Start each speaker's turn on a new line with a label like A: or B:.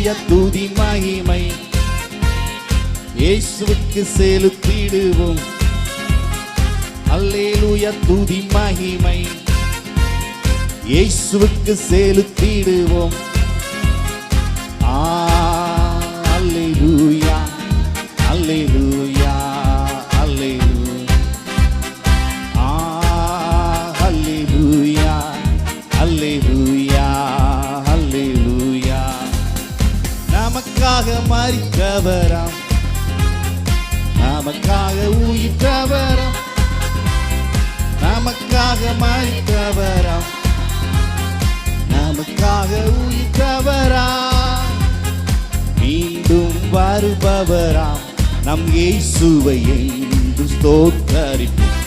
A: அல்லேலூயா துதி மகிமை இயேசுவுக்கு செலுத்திடுவோம். அல்லேலூயா துதி மகிமை இயேசுவுக்கு செலுத்திடுவோம். அல்லேலூயா அல்லேலூயா அல்லேலூயா அல்லேலூயா அல்லேலூயா அல்லேலூயா. நமக்காக மரித்தவராம், நமக்காக உயிர்த்தவராம், நமக்காக மரித்தவராம், நமக்காக உயிர்த்தவராம், மீண்டும் வருபவராம் நம் இயேசுவை என்று ஸ்தோத்தரிப்போம்.